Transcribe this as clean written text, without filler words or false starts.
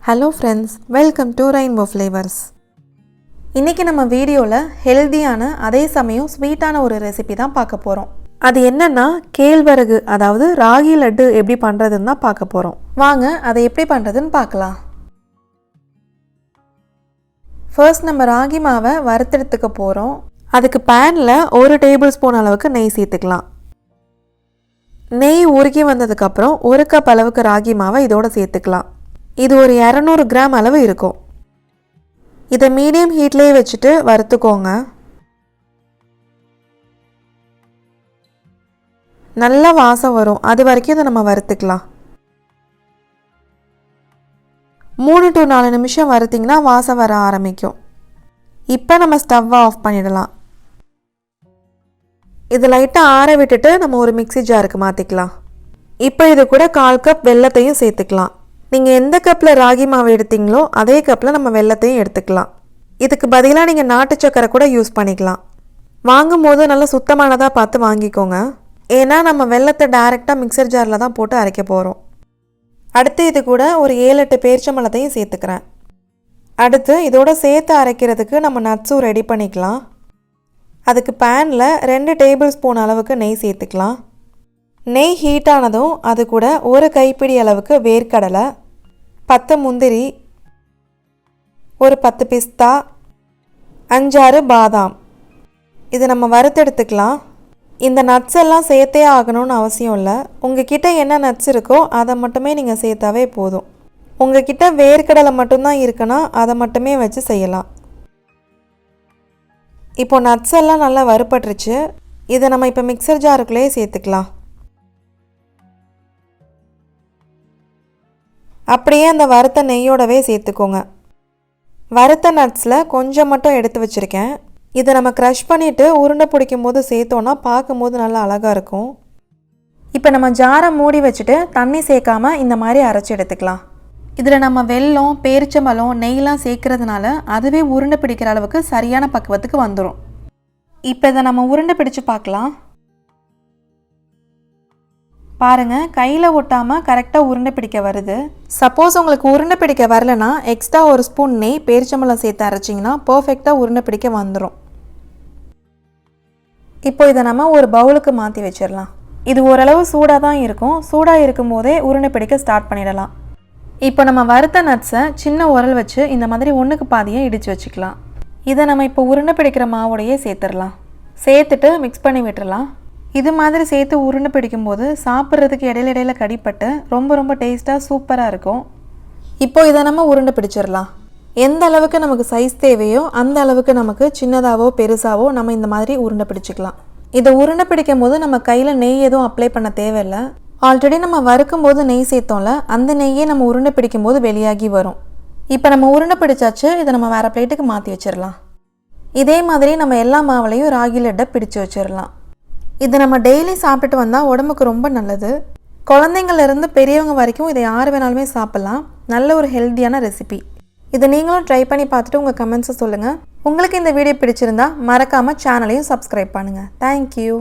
Hello friends, welcome to Rainbow Flavors. இன்னைக்கு நம்ம வீடியோல ஹெல்தியான அதே சமயம் ஸ்வீட்டான ஒரு ரெசிபி தான் பார்க்க போறோம். அது என்னன்னா கேழ்வரகு அதாவது ராகி லட்டு எப்படி பண்றதுன்னு தான் பார்க்க போறோம். வாங்க அதை எப்படி பண்றதுன்னு பார்க்கலாம். ஃபர்ஸ்ட் நம்ம ராகி மாவை வறுத்தெடுத்துக்க போறோம். அதுக்கு panல 1 டேபிள்ஸ்பூன் அளவுக்கு நெய் சேர்த்துக்கலாம். நெய் உருகி வந்ததுக்கு அப்புறம் 1 கப் அளவுக்கு ராகி மாவை இதோட சேர்த்துக்கலாம். இது ஒரு 200 கிராம் அளவு இருக்கும். இதை மீடியம் ஹீட்லேயே வச்சுட்டு வறுத்துக்கோங்க. நல்ல வாசம் வரும், அது வரைக்கும் இதை நம்ம வறுத்துக்கலாம். 3 to 4 நிமிஷம் வறுத்திங்கன்னா வாசம் வர ஆரம்பிக்கும். இப்போ நம்ம ஸ்டவ்வை ஆஃப் பண்ணிடலாம். இது லைட்டாக ஆற விட்டுட்டு நம்ம ஒரு மிக்ஸி ஜாருக்கு மாற்றிக்கலாம். இப்போ இது கூட 1/4 கப் வெல்லத்தையும் சேர்த்துக்கலாம். நீங்கள் எந்த கப்பில் ராகி மாவு எடுத்தீங்களோ அதே கப்பில் நம்ம வெல்லத்தையும் எடுத்துக்கலாம். இதுக்கு பதிலாக நீங்கள் நாட்டு சக்கரை கூட யூஸ் பண்ணிக்கலாம். வாங்கும் போது நல்லா சுத்தமானதாக பார்த்து வாங்கிக்கோங்க. ஏன்னா நம்ம வெல்லத்தை டைரெக்டாக மிக்சர் ஜாரில் தான் போட்டு அரைக்க போகிறோம். அடுத்து இது கூட ஒரு 7-8 பேரிச்சம்பழத்தையும் சேர்த்துக்கிறேன். அடுத்து இதோட சேர்த்து அரைக்கிறதுக்கு நம்ம நட்ஸும் ரெடி பண்ணிக்கலாம். அதுக்கு பேனில் 2 டேபிள் ஸ்பூன் அளவுக்கு நெய் சேர்த்துக்கலாம். நெய் ஹீட் ஆனதும் அது கூட 1 கைப்பிடி அளவுக்கு வேர்க்கடலை, 10 முந்திரி, ஒரு 10 பிஸ்தா, 5-6 பாதாம் இது நம்ம வறுத்தெடுத்துக்கலாம். இந்த நட்ஸ் எல்லாம் சேர்த்தே ஆகணும்னு அவசியம் இல்லை. உங்ககிட்ட என்ன நட்ஸ் இருக்கோ அதை மட்டுமே நீங்கள் சேர்த்தாவே போதும். உங்ககிட்ட வேர்க்கடலை மட்டும்தான் இருக்குன்னா அதை மட்டுமே வச்சு செய்யலாம். இப்போ நட்ஸ் எல்லாம் நல்லா வறுபட்டுருச்சு. இதை நம்ம இப்போ மிக்சர் ஜாருக்குள்ளேயே சேர்த்துக்கலாம். அப்படியே அந்த வறுத்த நெய்யோடவே சேர்த்துக்கோங்க. வறுத்த நட்ஸில் கொஞ்சம் மட்டும் எடுத்து வச்சுருக்கேன். இதை நம்ம க்ரஷ் பண்ணிவிட்டு உருண்டை பிடிக்கும் போது சேர்த்தோன்னா பார்க்கும்போது நல்லா அழகாக இருக்கும். இப்போ நம்ம ஜாரை மூடி வச்சுட்டு தண்ணி சேர்க்காமல் இந்த மாதிரி அரைச்சி எடுத்துக்கலாம். இதில் நம்ம வெல்லம், பேரிச்சம்பழம், நெய்லாம் சேர்க்கறதுனால அதுவே உருண்டை பிடிக்கிற அளவுக்கு சரியான பக்குவத்துக்கு வந்துடும். இப்போ இதை நம்ம உருண்டை பிடிச்சு பார்க்கலாம். பாருங்கள், கையில் ஒட்டாமல் கரெக்டாக உருண்டை பிடிக்க வருது. சப்போஸ் உங்களுக்கு உருண்டை பிடிக்க வரலனா எக்ஸ்ட்ரா 1 ஸ்பூன் நெய், பேரிச்சம்பழம் சேர்த்து அரைச்சிங்கன்னா பர்ஃபெக்டாக உருண்டை பிடிக்க வந்துடும். இப்போ இதை நம்ம ஒரு பவுலுக்கு மாற்றி வச்சிடலாம். இது ஓரளவு சூடாக தான் இருக்கும். சூடாக இருக்கும் போதே உருண்டை பிடிக்க ஸ்டார்ட் பண்ணிடலாம். இப்போ நம்ம வறுத்த நட்ஸை சின்ன உரல் வச்சு இந்த மாதிரி 1க்கு பாதியாக இடித்து வச்சுக்கலாம். இதை நம்ம இப்போ உருண்டை பிடிக்கிற மாவோடையே சேர்த்துடலாம். சேர்த்துட்டு மிக்ஸ் பண்ணி விட்டுடலாம். இது மாதிரி சேர்த்து உருண்டை பிடிக்கும்போது சாப்பிட்றதுக்கு இடையில கடிப்பட்டு ரொம்ப டேஸ்ட்டாக சூப்பராக இருக்கும். இப்போ இதை நம்ம உருண்டை பிடிச்சிடலாம். எந்த அளவுக்கு நமக்கு சைஸ் தேவையோ அந்த அளவுக்கு நமக்கு சின்னதாவோ பெருசாவோ நம்ம இந்த மாதிரி உருண்டை பிடிச்சிக்கலாம். இதை உருண்டை பிடிக்கும் போது நம்ம கையில் நெய் எதுவும் அப்ளை பண்ண தேவையில்லை. ஆல்ரெடி நம்ம வறுக்கும் போது நெய் சேர்த்தோம்ல, அந்த நெய்யே நம்ம உருண்டை பிடிக்கும் போது வெளியாகி வரும். இப்போ நம்ம உருண்டை பிடிச்சாச்சு. இதை நம்ம வேறு பிளேட்டுக்கு மாற்றி வச்சிடலாம். இதே மாதிரி நம்ம எல்லா மாவுலையும் ராகி லட்டை பிடிச்சி வச்சிடலாம். இது நம்ம டெய்லி சாப்பிட்டுட்டு வந்தால் உடம்புக்கு ரொம்ப நல்லது. குழந்தைங்கள்லேருந்து பெரியவங்க வரைக்கும் இதை யார் வேணாலுமே சாப்பிட்லாம். நல்ல ஒரு ஹெல்த்தியான ரெசிபி. இதை நீங்களும் ட்ரை பண்ணி பார்த்துட்டு உங்கள் கமெண்ட்ஸை சொல்லுங்கள். உங்களுக்கு இந்த வீடியோ பிடிச்சிருந்தா மறக்காமல் சேனலையும் சப்ஸ்கிரைப் பண்ணுங்கள். தேங்க்யூ.